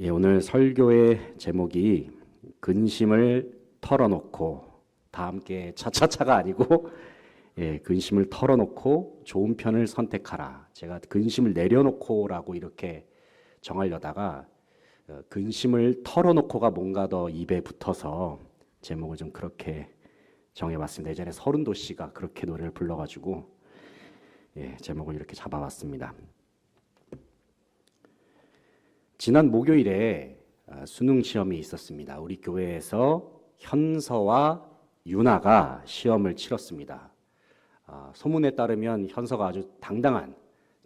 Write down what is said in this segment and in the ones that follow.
예, 오늘 설교의 제목이 근심을 털어놓고, 다 함께 차차차가 아니고 근심을 털어놓고 좋은 편을 선택하라. 제가 근심을 내려놓고라고 이렇게 정하려다가 근심을 털어놓고가 뭔가 더 입에 붙어서 제목을 좀 그렇게 정해봤습니다. 예전에 서른도 씨가 그렇게 노래를 불러가지고 제목을 이렇게 잡아봤습니다. 지난 목요일에 수능 시험이 있었습니다. 우리 교회에서 현서와 유나가 시험을 치렀습니다. 소문에 따르면 현서가 아주 당당한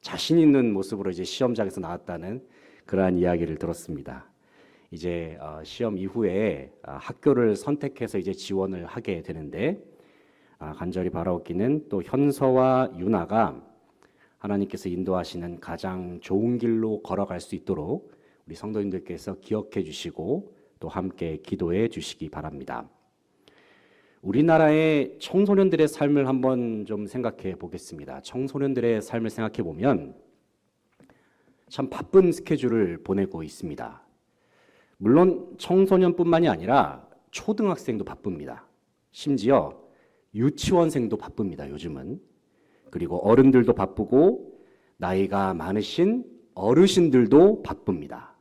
자신 있는 모습으로 이제 시험장에서 나왔다는 그러한 이야기를 들었습니다. 이제 시험 이후에 학교를 선택해서 이제 지원을 하게 되는데 간절히 바라옵기는 또 현서와 유나가 하나님께서 인도하시는 가장 좋은 길로 걸어갈 수 있도록 우리 성도님들께서 기억해 주시고 또 함께 기도해 주시기 바랍니다. 우리나라의 청소년들의 삶을 한번 좀 생각해 보겠습니다. 청소년들의 삶을 생각해 보면 참 바쁜 스케줄을 보내고 있습니다. 물론 청소년뿐만이 아니라 초등학생도 바쁩니다. 심지어 유치원생도 바쁩니다, 요즘은. 그리고 어른들도 바쁘고 나이가 많으신 어르신들도 바쁩니다.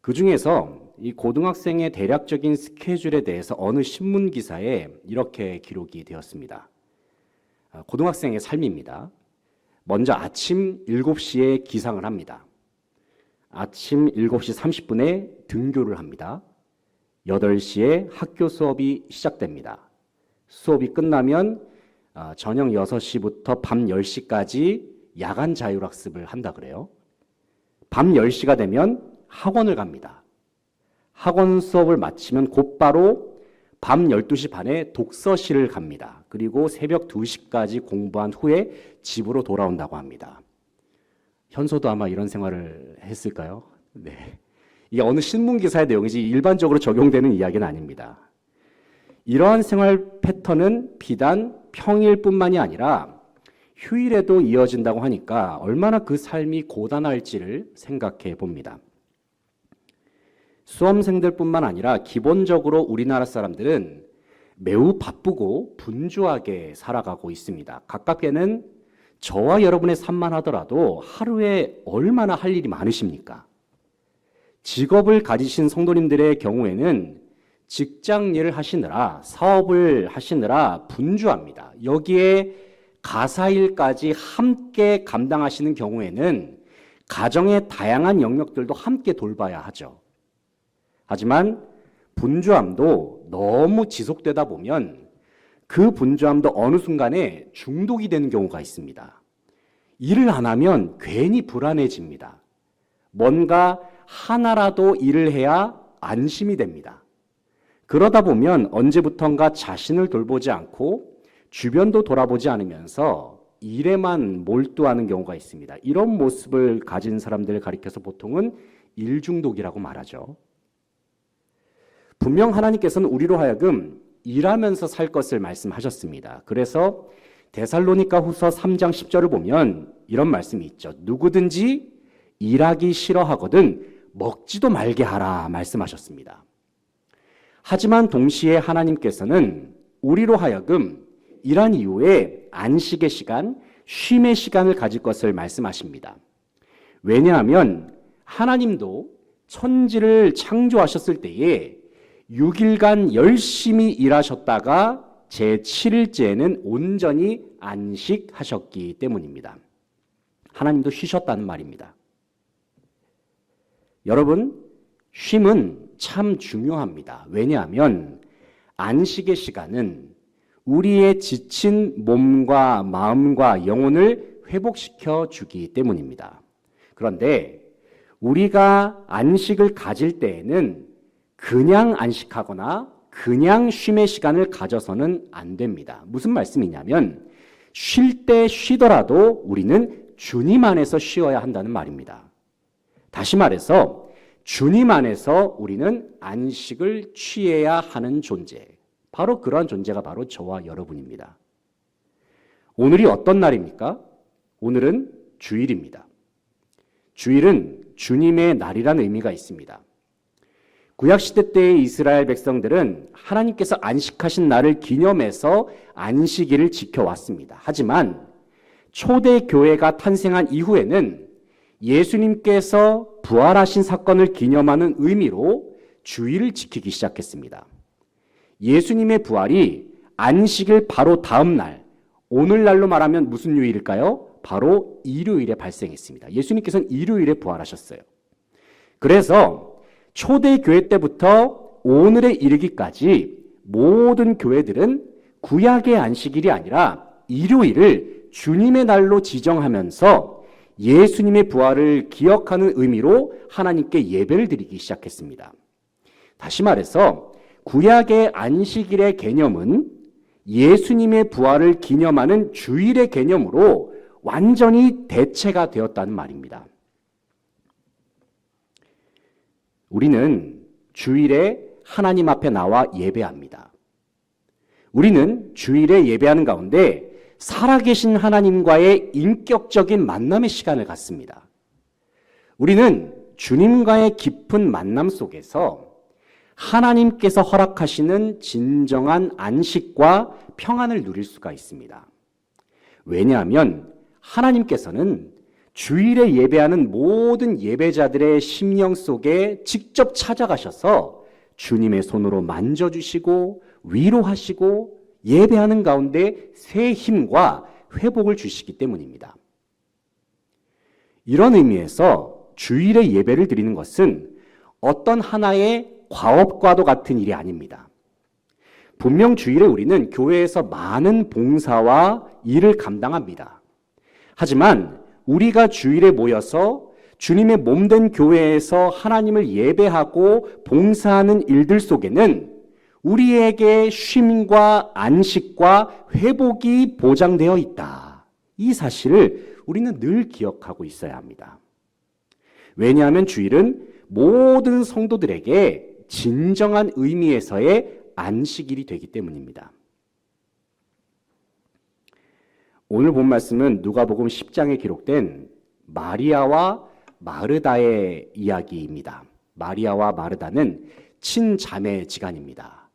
그 중에서 이 고등학생의 대략적인 스케줄에 대해서 어느 신문 기사에 이렇게 기록이 되었습니다. 고등학생의 삶입니다. 먼저 아침 7시에 기상을 합니다. 아침 7시 30분에 등교를 합니다. 8시에 학교 수업이 시작됩니다. 수업이 끝나면 저녁 6시부터 밤 10시까지 야간 자율학습을 한다 그래요. 밤 10시가 되면 학원을 갑니다. 학원 수업을 마치면 곧바로 밤 12시 반에 독서실을 갑니다. 그리고 새벽 2시까지 공부한 후에 집으로 돌아온다고 합니다. 현서도 아마 이런 생활을 했을까요? 네. 이게 어느 신문 기사의 내용이지 일반적으로 적용되는 이야기는 아닙니다. 이러한 생활 패턴은 비단 평일뿐만이 아니라 휴일에도 이어진다고 하니까 얼마나 그 삶이 고단할지를 생각해 봅니다. 수험생들뿐만 아니라 기본적으로 우리나라 사람들은 매우 바쁘고 분주하게 살아가고 있습니다. 가깝게는 저와 여러분의 삶만 하더라도 하루에 얼마나 할 일이 많으십니까? 직업을 가지신 성도님들의 경우에는 직장 일을 하시느라 사업을 하시느라 분주합니다. 여기에 가사일까지 함께 감당하시는 경우에는 가정의 다양한 영역들도 함께 돌봐야 하죠. 하지만 분주함도 너무 지속되다 보면 그 분주함도 어느 순간에 중독이 되는 경우가 있습니다. 일을 안 하면 괜히 불안해집니다. 뭔가 하나라도 일을 해야 안심이 됩니다. 그러다 보면 언제부턴가 자신을 돌보지 않고 주변도 돌아보지 않으면서 일에만 몰두하는 경우가 있습니다. 이런 모습을 가진 사람들을 가리켜서 보통은 일중독이라고 말하죠. 분명 하나님께서는 우리로 하여금 일하면서 살 것을 말씀하셨습니다. 그래서 데살로니가 후서 3장 10절을 보면 이런 말씀이 있죠. 누구든지 일하기 싫어하거든 먹지도 말게 하라 말씀하셨습니다. 하지만 동시에 하나님께서는 우리로 하여금 일한 이후에 안식의 시간, 쉼의 시간을 가질 것을 말씀하십니다. 왜냐하면 하나님도 천지를 창조하셨을 때에 6일간 열심히 일하셨다가 제7일째에는 온전히 안식하셨기 때문입니다. 하나님도 쉬셨다는 말입니다. 여러분, 쉼은 참 중요합니다. 왜냐하면 안식의 시간은 우리의 지친 몸과 마음과 영혼을 회복시켜 주기 때문입니다. 그런데 우리가 안식을 가질 때에는 그냥 안식하거나 그냥 쉼의 시간을 가져서는 안 됩니다. 무슨 말씀이냐면 쉴 때 쉬더라도 우리는 주님 안에서 쉬어야 한다는 말입니다. 다시 말해서 주님 안에서 우리는 안식을 취해야 하는 존재, 바로 그러한 존재가 바로 저와 여러분입니다. 오늘이 어떤 날입니까? 오늘은 주일입니다. 주일은 주님의 날이라는 의미가 있습니다. 구약시대 때의 이스라엘 백성들은 하나님께서 안식하신 날을 기념해서 안식일을 지켜왔습니다. 하지만 초대교회가 탄생한 이후에는 예수님께서 부활하신 사건을 기념하는 의미로 주일을 지키기 시작했습니다. 예수님의 부활이 안식일 바로 다음 날, 오늘날로 말하면 무슨 요일일까요? 바로 일요일에 발생했습니다. 예수님께서는 일요일에 부활하셨어요. 그래서 초대교회 때부터 오늘에 이르기까지 모든 교회들은 구약의 안식일이 아니라 일요일을 주님의 날로 지정하면서 예수님의 부활을 기억하는 의미로 하나님께 예배를 드리기 시작했습니다. 다시 말해서 구약의 안식일의 개념은 예수님의 부활을 기념하는 주일의 개념으로 완전히 대체가 되었다는 말입니다. 우리는 주일에 하나님 앞에 나와 예배합니다. 우리는 주일에 예배하는 가운데 살아계신 하나님과의 인격적인 만남의 시간을 갖습니다. 우리는 주님과의 깊은 만남 속에서 하나님께서 허락하시는 진정한 안식과 평안을 누릴 수가 있습니다. 왜냐하면 하나님께서는 주일에 예배하는 모든 예배자들의 심령 속에 직접 찾아가셔서 주님의 손으로 만져주시고 위로하시고 예배하는 가운데 새 힘과 회복을 주시기 때문입니다. 이런 의미에서 주일에 예배를 드리는 것은 어떤 하나의 과업과도 같은 일이 아닙니다. 분명 주일에 우리는 교회에서 많은 봉사와 일을 감당합니다. 하지만 우리가 주일에 모여서 주님의 몸된 교회에서 하나님을 예배하고 봉사하는 일들 속에는 우리에게 쉼과 안식과 회복이 보장되어 있다. 이 사실을 우리는 늘 기억하고 있어야 합니다. 왜냐하면 주일은 모든 성도들에게 진정한 의미에서의 안식일이 되기 때문입니다. 오늘 본 말씀은 누가복음 10장에 기록된 마리아와 마르다의 이야기입니다. 마리아와 마르다는 친자매지간입니다.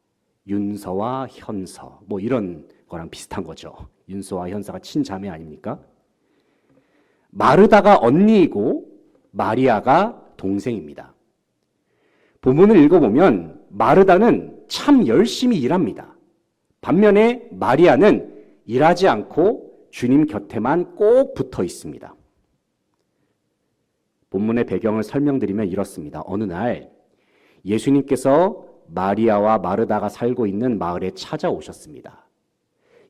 윤서와 현서, 이런 거랑 비슷한 거죠. 윤서와 현서가 친자매 아닙니까? 마르다가 언니이고 마리아가 동생입니다. 본문을 읽어보면 마르다는 참 열심히 일합니다. 반면에 마리아는 일하지 않고 주님 곁에만 꼭 붙어 있습니다. 본문의 배경을 설명드리면 이렇습니다. 어느 날 예수님께서 마리아와 마르다가 살고 있는 마을에 찾아오셨습니다.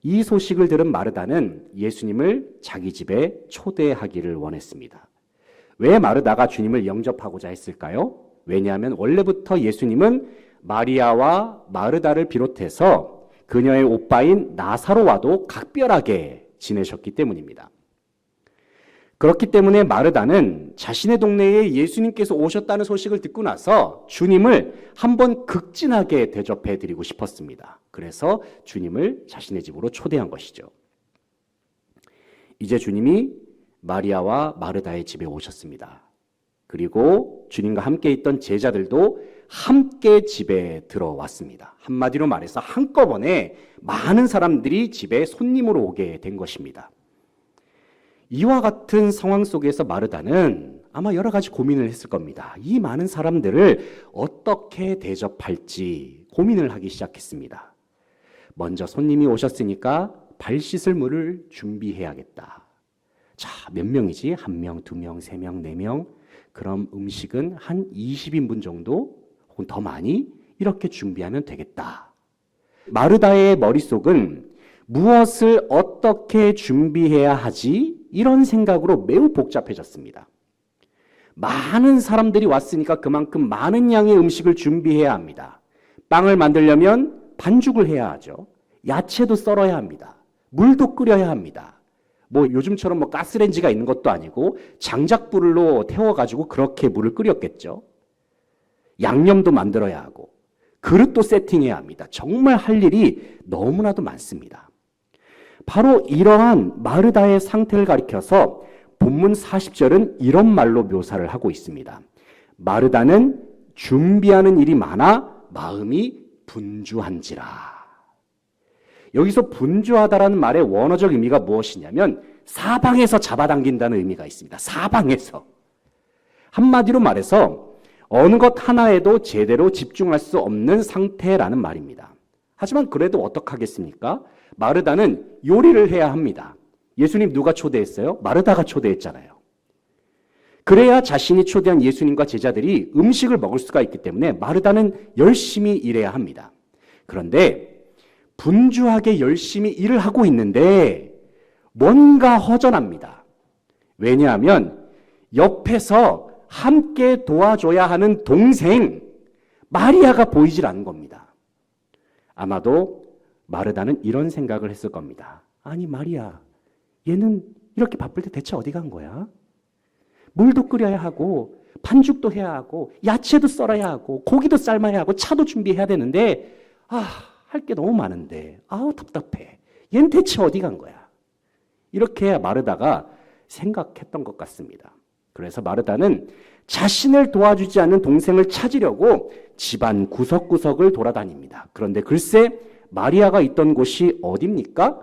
이 소식을 들은 마르다는 예수님을 자기 집에 초대하기를 원했습니다. 왜 마르다가 주님을 영접하고자 했을까요? 왜냐하면 원래부터 예수님은 마리아와 마르다를 비롯해서 그녀의 오빠인 나사로와도 각별하게 지내셨기 때문입니다. 그렇기 때문에 마르다는 자신의 동네에 예수님께서 오셨다는 소식을 듣고 나서 주님을 한번 극진하게 대접해드리고 싶었습니다. 그래서 주님을 자신의 집으로 초대한 것이죠. 이제 주님이 마리아와 마르다의 집에 오셨습니다. 그리고 주님과 함께 있던 제자들도 함께 집에 들어왔습니다. 한마디로 말해서 한꺼번에 많은 사람들이 집에 손님으로 오게 된 것입니다. 이와 같은 상황 속에서 마르다는 아마 여러 가지 고민을 했을 겁니다. 이 많은 사람들을 어떻게 대접할지 고민을 하기 시작했습니다. 먼저 손님이 오셨으니까 발 씻을 물을 준비해야겠다. 자, 몇 명이지? 1명, 2명, 3명, 4명. 그럼 음식은 한 20인분 정도 혹은 더 많이 이렇게 준비하면 되겠다. 마르다의 머릿속은 무엇을 어떻게 준비해야 하지? 이런 생각으로 매우 복잡해졌습니다. 많은 사람들이 왔으니까 그만큼 많은 양의 음식을 준비해야 합니다. 빵을 만들려면 반죽을 해야 하죠. 야채도 썰어야 합니다. 물도 끓여야 합니다. 요즘처럼 가스레인지가 있는 것도 아니고 장작불로 태워가지고 그렇게 물을 끓였겠죠. 양념도 만들어야 하고 그릇도 세팅해야 합니다. 정말 할 일이 너무나도 많습니다. 바로 이러한 마르다의 상태를 가리켜서 본문 40절은 이런 말로 묘사를 하고 있습니다. 마르다는 준비하는 일이 많아 마음이 분주한지라. 여기서 분주하다라는 말의 원어적 의미가 무엇이냐면 사방에서 잡아당긴다는 의미가 있습니다. 사방에서. 한마디로 말해서 어느 것 하나에도 제대로 집중할 수 없는 상태라는 말입니다. 하지만 그래도 어떡하겠습니까? 마르다는 요리를 해야 합니다. 예수님 누가 초대했어요? 마르다가 초대했잖아요. 그래야 자신이 초대한 예수님과 제자들이 음식을 먹을 수가 있기 때문에 마르다는 열심히 일해야 합니다. 그런데 분주하게 열심히 일을 하고 있는데 뭔가 허전합니다. 왜냐하면 옆에서 함께 도와줘야 하는 동생 마리아가 보이질 않는 겁니다. 아마도 마르다는 이런 생각을 했을 겁니다. 아니 마리아, 얘는 이렇게 바쁠 때 대체 어디 간 거야? 물도 끓여야 하고 반죽도 해야 하고 야채도 썰어야 하고 고기도 삶아야 하고 차도 준비해야 되는데 할 게 너무 많은데 답답해. 얘는 대체 어디 간 거야? 이렇게 마르다가 생각했던 것 같습니다. 그래서 마르다는 자신을 도와주지 않는 동생을 찾으려고 집안 구석구석을 돌아다닙니다. 그런데 글쎄 마리아가 있던 곳이 어디입니까?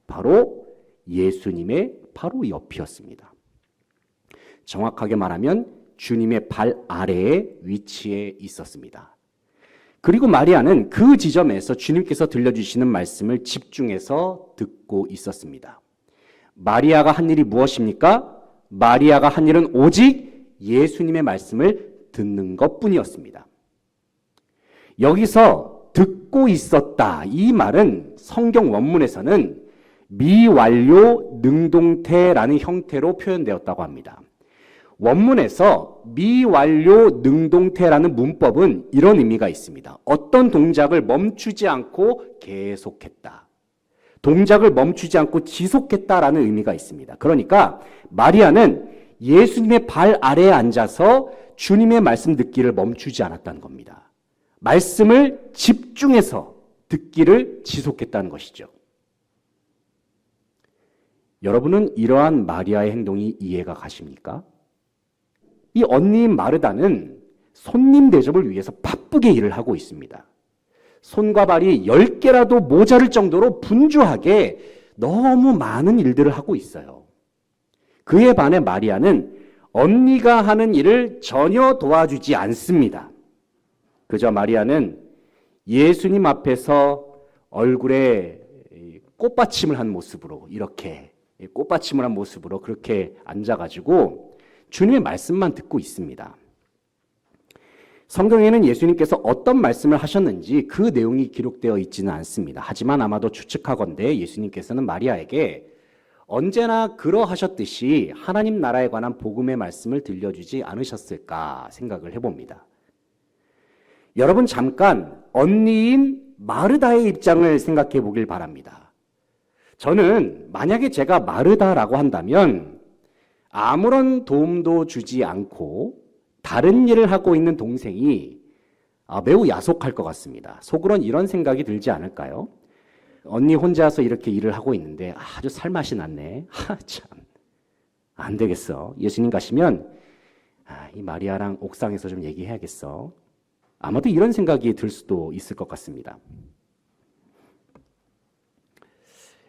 바로 예수님의 바로 옆이었습니다. 정확하게 말하면 주님의 발 아래에 위치해 있었습니다. 그리고 마리아는 그 지점에서 주님께서 들려주시는 말씀을 집중해서 듣고 있었습니다. 마리아가 한 일이 무엇입니까? 마리아가 한 일은 오직 예수님의 말씀을 듣는 것뿐이었습니다. 여기서 듣고 있었다, 이 말은 성경 원문에서는 미완료 능동태라는 형태로 표현되었다고 합니다. 원문에서 미완료 능동태라는 문법은 이런 의미가 있습니다. 어떤 동작을 멈추지 않고 계속했다. 동작을 멈추지 않고 지속했다라는 의미가 있습니다. 그러니까 마리아는 예수님의 발 아래에 앉아서 주님의 말씀 듣기를 멈추지 않았다는 겁니다. 말씀을 집중해서 듣기를 지속했다는 것이죠. 여러분은 이러한 마리아의 행동이 이해가 가십니까? 이 언니인 마르다는 손님 대접을 위해서 바쁘게 일을 하고 있습니다. 손과 발이 10개라도 모자랄 정도로 분주하게 너무 많은 일들을 하고 있어요. 그에 반해 마리아는 언니가 하는 일을 전혀 도와주지 않습니다. 그저 마리아는 예수님 앞에서 얼굴에 꽃받침을 한 모습으로 이렇게 꽃받침을 한 모습으로 그렇게 앉아가지고 주님의 말씀만 듣고 있습니다. 성경에는 예수님께서 어떤 말씀을 하셨는지 그 내용이 기록되어 있지는 않습니다. 하지만 아마도 추측하건대 예수님께서는 마리아에게 언제나 그러하셨듯이 하나님 나라에 관한 복음의 말씀을 들려주지 않으셨을까 생각을 해봅니다. 여러분 잠깐 언니인 마르다의 입장을 생각해 보길 바랍니다. 저는 만약에 제가 마르다라고 한다면 아무런 도움도 주지 않고 다른 일을 하고 있는 동생이 매우 야속할 것 같습니다. 속으론 이런 생각이 들지 않을까요? 언니 혼자서 이렇게 일을 하고 있는데 아주 살맛이 났네. 참, 안 되겠어. 예수님 가시면 이 마리아랑 옥상에서 좀 얘기해야겠어. 아마도 이런 생각이 들 수도 있을 것 같습니다.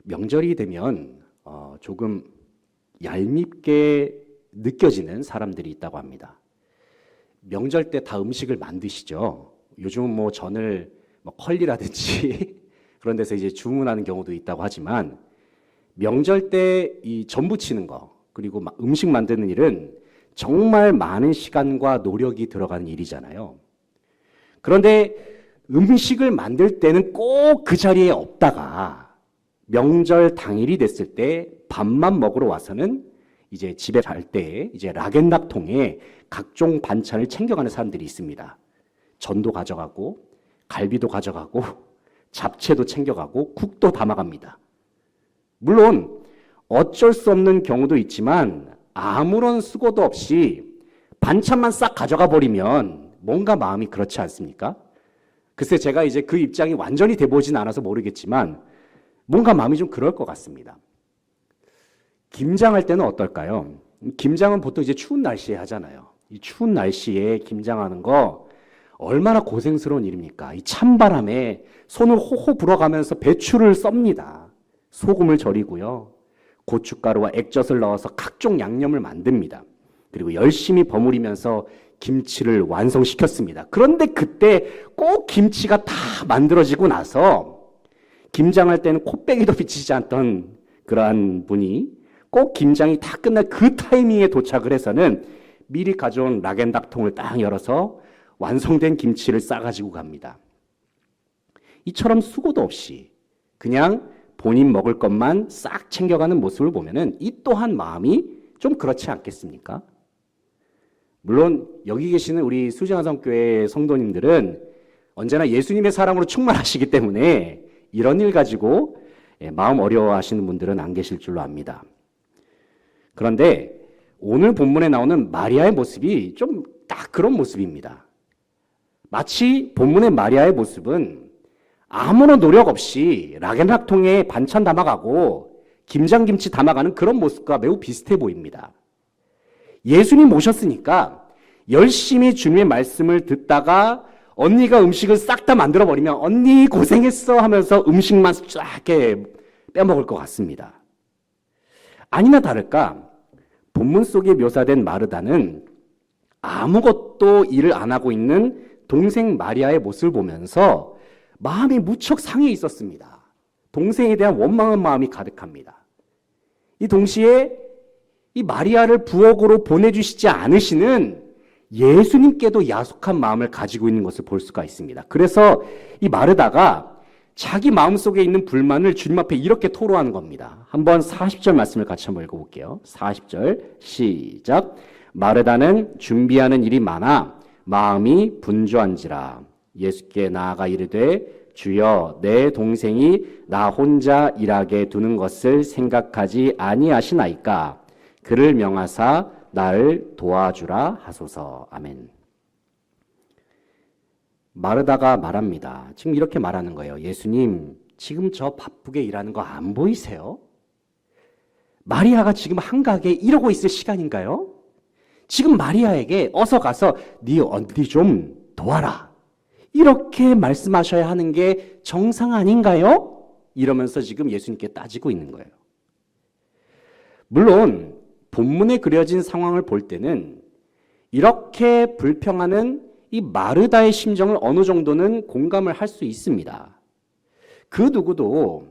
명절이 되면 조금 얄밉게 느껴지는 사람들이 있다고 합니다. 명절 때 다 음식을 만드시죠. 요즘은 뭐 전을 컬리라든지 그런 데서 이제 주문하는 경우도 있다고 하지만 명절 때 이 전 부치는 거 그리고 음식 만드는 일은 정말 많은 시간과 노력이 들어가는 일이잖아요. 그런데 음식을 만들 때는 꼭 그 자리에 없다가 명절 당일이 됐을 때 밥만 먹으러 와서는 이제 집에 갈 때 이제 락앤락통에 각종 반찬을 챙겨가는 사람들이 있습니다. 전도 가져가고 갈비도 가져가고 잡채도 챙겨가고 국도 담아갑니다. 물론 어쩔 수 없는 경우도 있지만 아무런 수고도 없이 반찬만 싹 가져가 버리면 뭔가 마음이 그렇지 않습니까? 글쎄 제가 이제 그 입장이 완전히 돼보진 않아서 모르겠지만 뭔가 마음이 좀 그럴 것 같습니다. 김장할 때는 어떨까요? 김장은 보통 이제 추운 날씨에 하잖아요. 이 추운 날씨에 김장하는 거 얼마나 고생스러운 일입니까? 이 찬바람에 손을 호호 불어가면서 배추를 썹니다. 소금을 절이고요. 고춧가루와 액젓을 넣어서 각종 양념을 만듭니다. 그리고 열심히 버무리면서 김치를 완성시켰습니다. 그런데 그때 꼭 김치가 다 만들어지고 나서 김장할 때는 코빼기도 비치지 않던 그러한 분이 꼭 김장이 다 끝날 그 타이밍에 도착을 해서는 미리 가져온 락앤닥통을 딱 열어서 완성된 김치를 싸가지고 갑니다. 이처럼 수고도 없이 그냥 본인 먹을 것만 싹 챙겨가는 모습을 보면은 이 또한 마음이 좀 그렇지 않겠습니까? 물론 여기 계시는 우리 수지한성교회 성도님들은 언제나 예수님의 사랑으로 충만하시기 때문에 이런 일 가지고 마음 어려워하시는 분들은 안 계실 줄로 압니다. 그런데 오늘 본문에 나오는 마리아의 모습이 좀 딱 그런 모습입니다. 마치 본문의 마리아의 모습은 아무런 노력 없이 락앤락통에 반찬 담아가고 김장김치 담아가는 그런 모습과 매우 비슷해 보입니다. 예수님 모셨으니까 열심히 주님의 말씀을 듣다가 언니가 음식을 싹 다 만들어버리면 언니 고생했어 하면서 음식만 쫙 이렇게 빼먹을 것 같습니다. 아니나 다를까 본문 속에 묘사된 마르다는 아무것도 일을 안 하고 있는 동생 마리아의 모습을 보면서 마음이 무척 상해 있었습니다. 동생에 대한 원망한 마음이 가득합니다. 이 동시에 이 마리아를 부엌으로 보내주시지 않으시는 예수님께도 야속한 마음을 가지고 있는 것을 볼 수가 있습니다. 그래서 이 마르다가 자기 마음속에 있는 불만을 주님 앞에 이렇게 토로하는 겁니다. 한번 40절 말씀을 같이 한번 읽어볼게요. 40절 시작. 마르다는 준비하는 일이 많아 마음이 분주한지라 예수께 나아가 이르되 주여 내 동생이 나 혼자 일하게 두는 것을 생각하지 아니하시나이까 그를 명하사 나를 도와주라 하소서. 아멘. 마르다가 말합니다. 지금 이렇게 말하는 거예요. 예수님, 지금 저 바쁘게 일하는 거 안 보이세요? 마리아가 지금 한가하게 이러고 있을 시간인가요? 지금 마리아에게 어서 가서 네 언니 좀 도와라. 이렇게 말씀하셔야 하는 게 정상 아닌가요? 이러면서 지금 예수님께 따지고 있는 거예요. 물론 본문에 그려진 상황을 볼 때는 이렇게 불평하는 이 마르다의 심정을 어느 정도는 공감을 할 수 있습니다. 그 누구도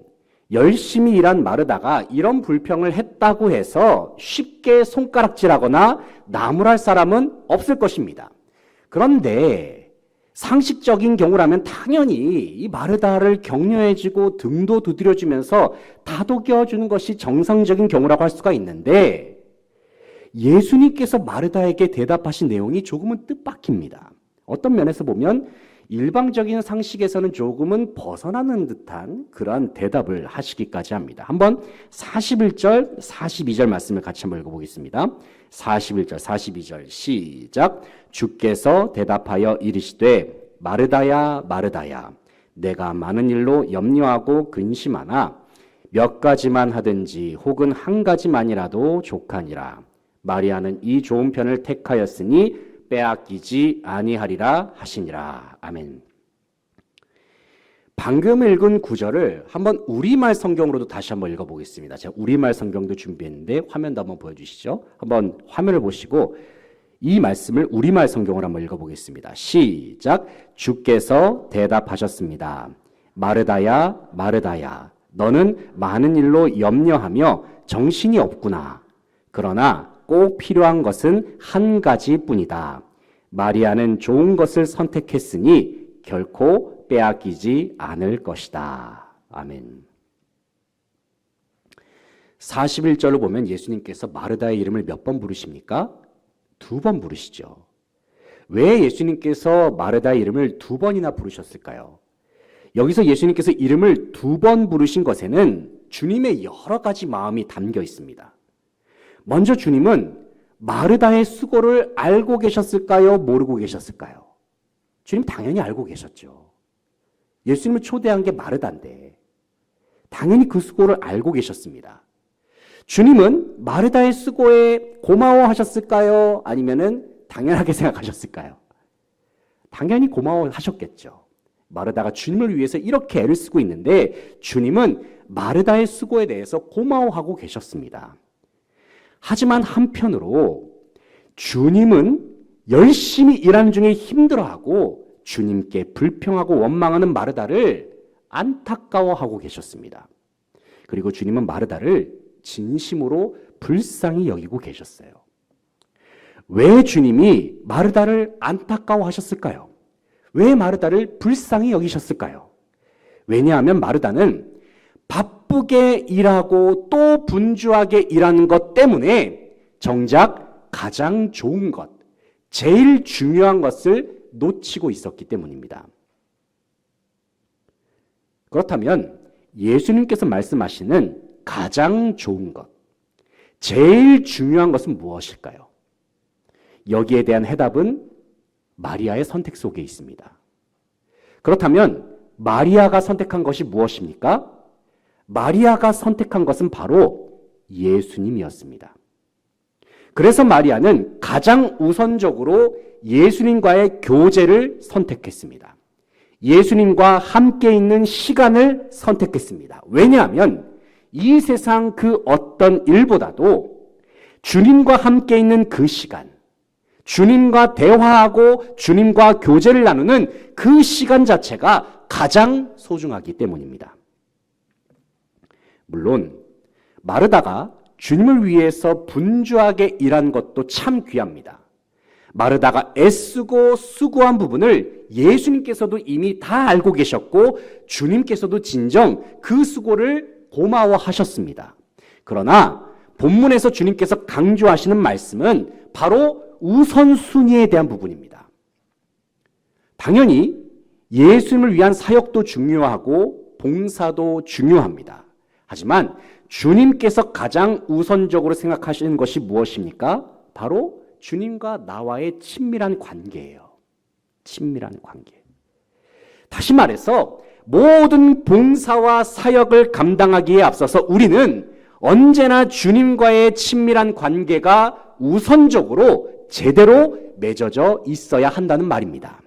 열심히 일한 마르다가 이런 불평을 했다고 해서 쉽게 손가락질하거나 나무랄 사람은 없을 것입니다. 그런데 상식적인 경우라면 당연히 이 마르다를 격려해주고 등도 두드려주면서 다독여주는 것이 정상적인 경우라고 할 수가 있는데 예수님께서 마르다에게 대답하신 내용이 조금은 뜻밖입니다. 어떤 면에서 보면 일방적인 상식에서는 조금은 벗어나는 듯한 그러한 대답을 하시기까지 합니다. 한번 41절, 42절 말씀을 같이 한번 읽어보겠습니다. 41절, 42절 시작. 주께서 대답하여 이르시되 마르다야 마르다야 내가 많은 일로 염려하고 근심하나 몇 가지만 하든지 혹은 한 가지만이라도 족하니라. 마리아는 이 좋은 편을 택하였으니 빼앗기지 아니하리라 하시니라. 아멘. 방금 읽은 구절을 한번 우리말 성경으로도 다시 한번 읽어보겠습니다. 제가 우리말 성경도 준비했는데 화면도 한번 보여주시죠. 한번 화면을 보시고 이 말씀을 우리말 성경으로 한번 읽어보겠습니다. 시작. 주께서 대답하셨습니다. 마르다야 마르다야 너는 많은 일로 염려하며 정신이 없구나. 그러나 꼭 필요한 것은 한 가지뿐이다. 마리아는 좋은 것을 선택했으니 결코 빼앗기지 않을 것이다. 아멘. 41절을 보면 예수님께서 마르다의 이름을 몇 번 부르십니까? 2번 부르시죠. 왜 예수님께서 마르다의 이름을 2번이나 부르셨을까요? 여기서 예수님께서 이름을 2번 부르신 것에는 주님의 여러 가지 마음이 담겨 있습니다. 먼저 주님은 마르다의 수고를 알고 계셨을까요? 모르고 계셨을까요? 주님 당연히 알고 계셨죠. 예수님을 초대한 게 마르다인데 당연히 그 수고를 알고 계셨습니다. 주님은 마르다의 수고에 고마워하셨을까요? 아니면은 당연하게 생각하셨을까요? 당연히 고마워하셨겠죠. 마르다가 주님을 위해서 이렇게 애를 쓰고 있는데 주님은 마르다의 수고에 대해서 고마워하고 계셨습니다. 하지만 한편으로 주님은 열심히 일하는 중에 힘들어하고 주님께 불평하고 원망하는 마르다를 안타까워하고 계셨습니다. 그리고 주님은 마르다를 진심으로 불쌍히 여기고 계셨어요. 왜 주님이 마르다를 안타까워하셨을까요? 왜 마르다를 불쌍히 여기셨을까요? 왜냐하면 마르다는 바쁘게 일하고 또 분주하게 일하는 것 때문에 정작 가장 좋은 것, 제일 중요한 것을 놓치고 있었기 때문입니다. 그렇다면 예수님께서 말씀하시는 가장 좋은 것, 제일 중요한 것은 무엇일까요? 여기에 대한 해답은 마리아의 선택 속에 있습니다. 그렇다면 마리아가 선택한 것이 무엇입니까? 마리아가 선택한 것은 바로 예수님이었습니다. 그래서 마리아는 가장 우선적으로 예수님과의 교제를 선택했습니다. 예수님과 함께 있는 시간을 선택했습니다. 왜냐하면 이 세상 그 어떤 일보다도 주님과 함께 있는 그 시간, 주님과 대화하고 주님과 교제를 나누는 그 시간 자체가 가장 소중하기 때문입니다. 물론 마르다가 주님을 위해서 분주하게 일한 것도 참 귀합니다. 마르다가 애쓰고 수고한 부분을 예수님께서도 이미 다 알고 계셨고 주님께서도 진정 그 수고를 고마워하셨습니다. 그러나 본문에서 주님께서 강조하시는 말씀은 바로 우선순위에 대한 부분입니다. 당연히 예수님을 위한 사역도 중요하고 봉사도 중요합니다. 하지만 주님께서 가장 우선적으로 생각하시는 것이 무엇입니까? 바로 주님과 나와의 친밀한 관계예요. 친밀한 관계. 다시 말해서 모든 봉사와 사역을 감당하기에 앞서서 우리는 언제나 주님과의 친밀한 관계가 우선적으로 제대로 맺어져 있어야 한다는 말입니다.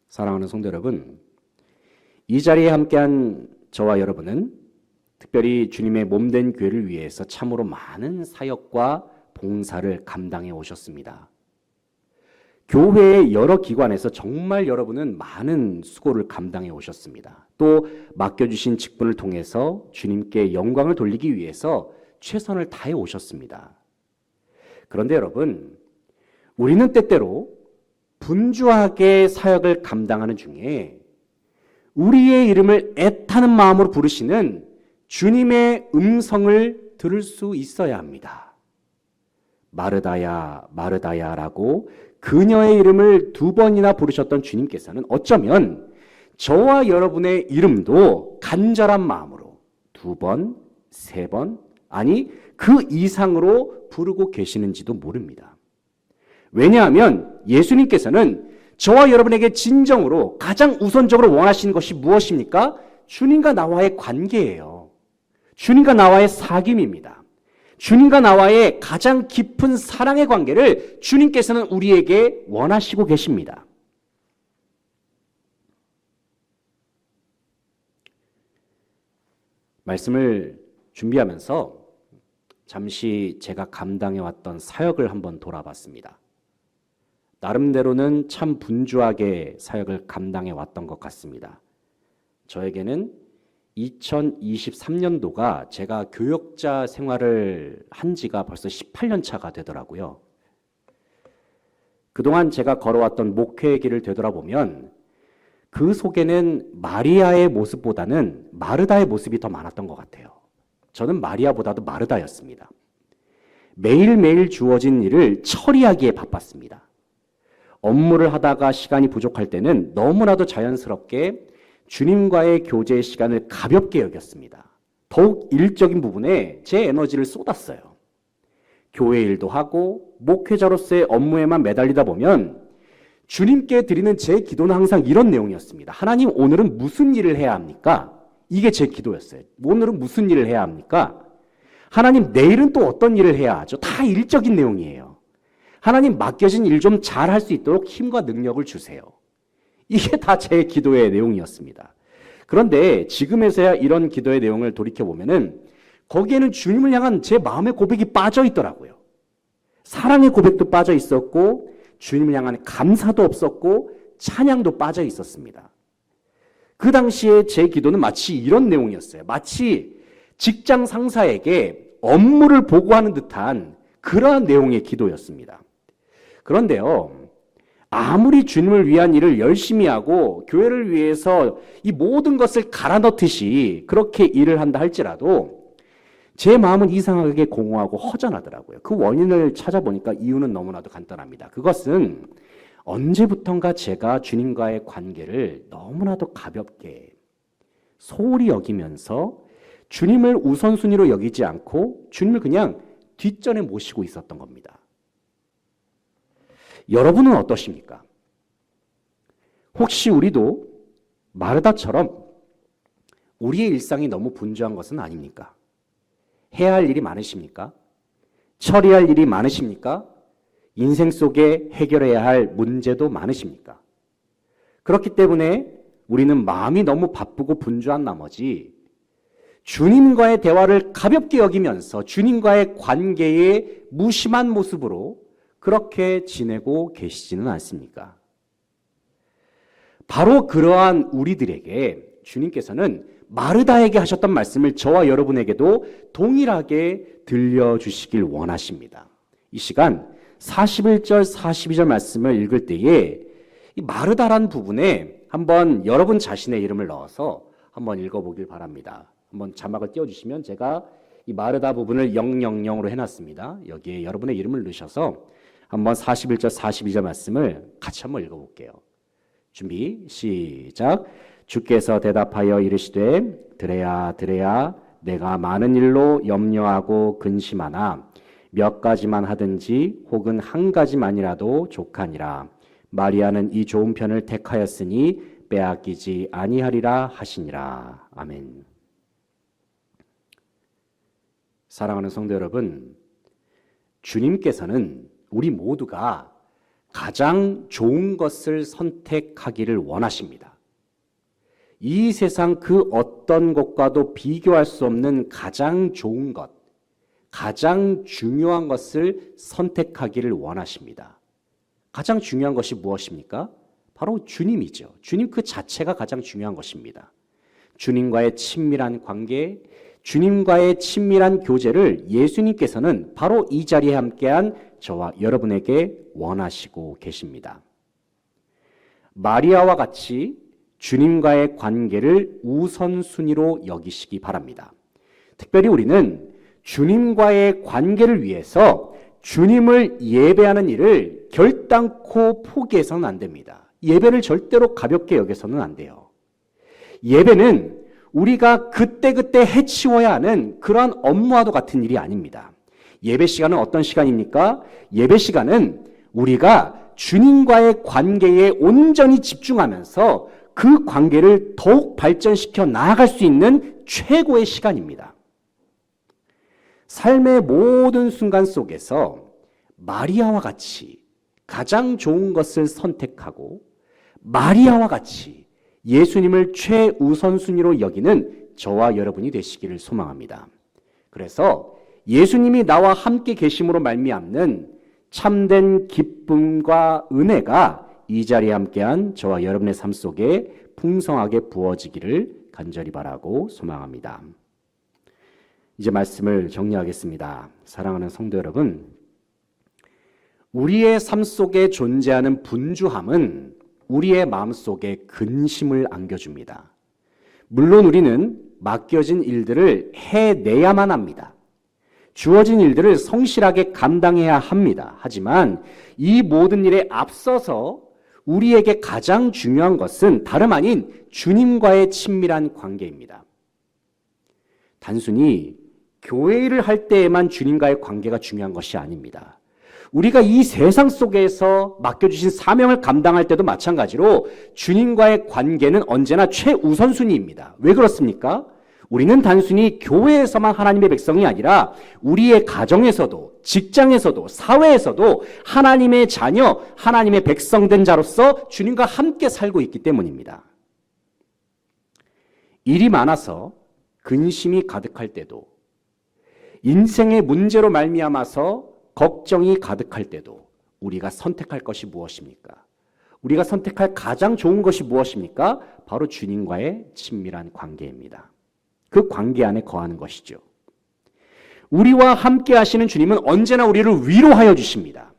사랑하는 성도 여러분, 이 자리에 함께한 저와 여러분은 특별히 주님의 몸된 교회를 위해서 참으로 많은 사역과 봉사를 감당해 오셨습니다. 교회의 여러 기관에서 정말 여러분은 많은 수고를 감당해 오셨습니다. 또 맡겨주신 직분을 통해서 주님께 영광을 돌리기 위해서 최선을 다해 오셨습니다. 그런데 여러분, 우리는 때때로 분주하게 사역을 감당하는 중에 우리의 이름을 애타는 마음으로 부르시는 주님의 음성을 들을 수 있어야 합니다. 마르다야, 마르다야라고 그녀의 이름을 2번이나 부르셨던 주님께서는 어쩌면 저와 여러분의 이름도 간절한 마음으로 2번, 3번, 아니 그 이상으로 부르고 계시는지도 모릅니다. 왜냐하면 예수님께서는 저와 여러분에게 진정으로 가장 우선적으로 원하시는 것이 무엇입니까? 주님과 나와의 관계예요. 주님과 나와의 사귐입니다. 주님과 나와의 가장 깊은 사랑의 관계를 주님께서는 우리에게 원하시고 계십니다. 말씀을 준비하면서 잠시 제가 감당해왔던 사역을 한번 돌아봤습니다. 나름대로는 참 분주하게 사역을 감당해왔던 것 같습니다. 저에게는 2023년도가 제가 교역자 생활을 한 지가 벌써 18년 차가 되더라고요. 그동안 제가 걸어왔던 목회의 길을 되돌아보면 그 속에는 마리아의 모습보다는 마르다의 모습이 더 많았던 것 같아요. 저는 마리아보다도 마르다였습니다. 매일매일 주어진 일을 처리하기에 바빴습니다. 업무를 하다가 시간이 부족할 때는 너무나도 자연스럽게 주님과의 교제의 시간을 가볍게 여겼습니다. 더욱 일적인 부분에 제 에너지를 쏟았어요. 교회 일도 하고 목회자로서의 업무에만 매달리다 보면 주님께 드리는 제 기도는 항상 이런 내용이었습니다. 하나님, 오늘은 무슨 일을 해야 합니까? 이게 제 기도였어요. 오늘은 무슨 일을 해야 합니까? 하나님, 내일은 또 어떤 일을 해야 하죠? 다 일적인 내용이에요. 하나님, 맡겨진 일 좀 잘 할 수 있도록 힘과 능력을 주세요. 이게 다 제 기도의 내용이었습니다. 그런데 지금에서야 이런 기도의 내용을 돌이켜보면은 거기에는 주님을 향한 제 마음의 고백이 빠져 있더라고요. 사랑의 고백도 빠져 있었고, 주님을 향한 감사도 없었고, 찬양도 빠져 있었습니다. 그 당시에 제 기도는 마치 이런 내용이었어요. 마치 직장 상사에게 업무를 보고하는 듯한 그러한 내용의 기도였습니다. 그런데요, 아무리 주님을 위한 일을 열심히 하고 교회를 위해서 이 모든 것을 갈아 넣듯이 그렇게 일을 한다 할지라도 제 마음은 이상하게 공허하고 허전하더라고요. 그 원인을 찾아보니까 이유는 너무나도 간단합니다. 그것은 언제부턴가 제가 주님과의 관계를 너무나도 가볍게 소홀히 여기면서 주님을 우선순위로 여기지 않고 주님을 그냥 뒷전에 모시고 있었던 겁니다. 여러분은 어떠십니까? 혹시 우리도 마르다처럼 우리의 일상이 너무 분주한 것은 아닙니까? 해야 할 일이 많으십니까? 처리할 일이 많으십니까? 인생 속에 해결해야 할 문제도 많으십니까? 그렇기 때문에 우리는 마음이 너무 바쁘고 분주한 나머지 주님과의 대화를 가볍게 여기면서 주님과의 관계에 무심한 모습으로 그렇게 지내고 계시지는 않습니까? 바로 그러한 우리들에게 주님께서는 마르다에게 하셨던 말씀을 저와 여러분에게도 동일하게 들려주시길 원하십니다. 이 시간 41절 42절 말씀을 읽을 때에 이 마르다란 부분에 한번 여러분 자신의 이름을 넣어서 한번 읽어보길 바랍니다. 한번 자막을 띄워주시면 제가 이 마르다 부분을 000으로 해놨습니다. 여기에 여러분의 이름을 넣으셔서 한번 41절 42절 말씀을 같이 한번 읽어볼게요. 준비 시작. 주께서 대답하여 이르시되 드레야 드레야 내가 많은 일로 염려하고 근심하나 몇 가지만 하든지 혹은 한 가지만이라도 족하니라. 마리아는 이 좋은 편을 택하였으니 빼앗기지 아니하리라 하시니라. 아멘. 사랑하는 성도 여러분, 주님께서는 우리 모두가 가장 좋은 것을 선택하기를 원하십니다. 이 세상 그 어떤 것과도 비교할 수 없는 가장 좋은 것, 가장 중요한 것을 선택하기를 원하십니다. 가장 중요한 것이 무엇입니까? 바로 주님이죠. 주님 그 자체가 가장 중요한 것입니다. 주님과의 친밀한 관계, 주님과의 친밀한 교제를 예수님께서는 바로 이 자리에 함께한 저와 여러분에게 원하시고 계십니다. 마리아와 같이 주님과의 관계를 우선순위로 여기시기 바랍니다. 특별히 우리는 주님과의 관계를 위해서 주님을 예배하는 일을 결단코 포기해서는 안 됩니다. 예배를 절대로 가볍게 여겨서는 안 돼요. 예배는 우리가 그때그때 해치워야 하는 그러한 업무와도 같은 일이 아닙니다. 예배 시간은 어떤 시간입니까? 예배 시간은 우리가 주님과의 관계에 온전히 집중하면서 그 관계를 더욱 발전시켜 나아갈 수 있는 최고의 시간입니다. 삶의 모든 순간 속에서 마리아와 같이 가장 좋은 것을 선택하고 마리아와 같이 예수님을 최우선순위로 여기는 저와 여러분이 되시기를 소망합니다. 그래서 예수님이 나와 함께 계심으로 말미암는 참된 기쁨과 은혜가 이 자리에 함께한 저와 여러분의 삶 속에 풍성하게 부어지기를 간절히 바라고 소망합니다. 이제 말씀을 정리하겠습니다. 사랑하는 성도 여러분, 우리의 삶 속에 존재하는 분주함은 우리의 마음속에 근심을 안겨줍니다. 물론 우리는 맡겨진 일들을 해내야만 합니다. 주어진 일들을 성실하게 감당해야 합니다. 하지만 이 모든 일에 앞서서 우리에게 가장 중요한 것은 다름 아닌 주님과의 친밀한 관계입니다. 단순히 교회 일을 할 때에만 주님과의 관계가 중요한 것이 아닙니다. 우리가 이 세상 속에서 맡겨주신 사명을 감당할 때도 마찬가지로 주님과의 관계는 언제나 최우선순위입니다. 왜 그렇습니까? 우리는 단순히 교회에서만 하나님의 백성이 아니라 우리의 가정에서도, 직장에서도, 사회에서도 하나님의 자녀, 하나님의 백성된 자로서 주님과 함께 살고 있기 때문입니다. 일이 많아서 근심이 가득할 때도, 인생의 문제로 말미암아서 걱정이 가득할 때도 우리가 선택할 것이 무엇입니까? 우리가 선택할 가장 좋은 것이 무엇입니까? 바로 주님과의 친밀한 관계입니다. 그 관계 안에 거하는 것이죠. 우리와 함께 하시는 주님은 언제나 우리를 위로하여 주십니다.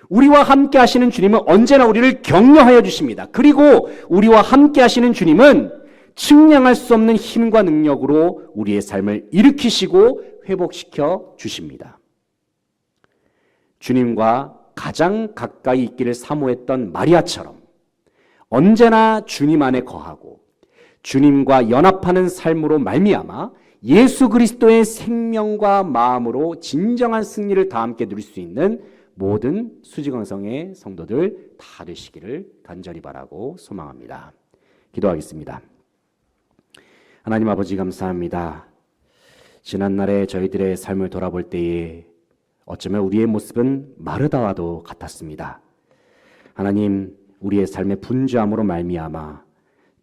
우리와 함께 하시는 주님은 언제나 우리를 격려하여 주십니다. 그리고 우리와 함께 하시는 주님은 측량할 수 없는 힘과 능력으로 우리의 삶을 일으키시고 회복시켜 주십니다. 주님과 가장 가까이 있기를 사모했던 마리아처럼 언제나 주님 안에 거하고 주님과 연합하는 삶으로 말미암아 예수 그리스도의 생명과 마음으로 진정한 승리를 다 함께 누릴 수 있는 모든 수지강성의 성도들 다 되시기를 간절히 바라고 소망합니다. 기도하겠습니다. 하나님 아버지 감사합니다. 지난날에 저희들의 삶을 돌아볼 때에 어쩌면 우리의 모습은 마르다와도 같았습니다. 하나님, 우리의 삶의 분주함으로 말미암아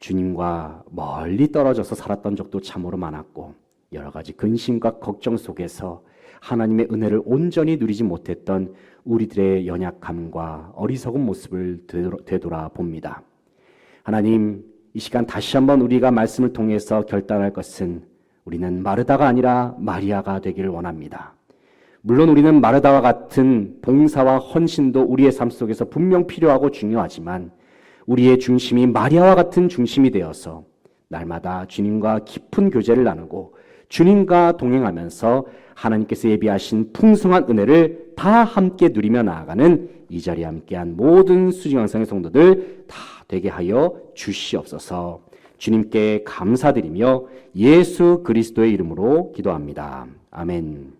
주님과 멀리 떨어져서 살았던 적도 참으로 많았고 여러 가지 근심과 걱정 속에서 하나님의 은혜를 온전히 누리지 못했던 우리들의 연약함과 어리석은 모습을 되돌아봅니다. 하나님, 이 시간 다시 한번 우리가 말씀을 통해서 결단할 것은 우리는 마르다가 아니라 마리아가 되기를 원합니다. 물론 우리는 마르다와 같은 봉사와 헌신도 우리의 삶 속에서 분명 필요하고 중요하지만 우리의 중심이 마리아와 같은 중심이 되어서 날마다 주님과 깊은 교제를 나누고 주님과 동행하면서 하나님께서 예비하신 풍성한 은혜를 다 함께 누리며 나아가는 이 자리에 함께한 모든 수지강성의 성도들 다 되게 하여 주시옵소서. 주님께 감사드리며 예수 그리스도의 이름으로 기도합니다. 아멘.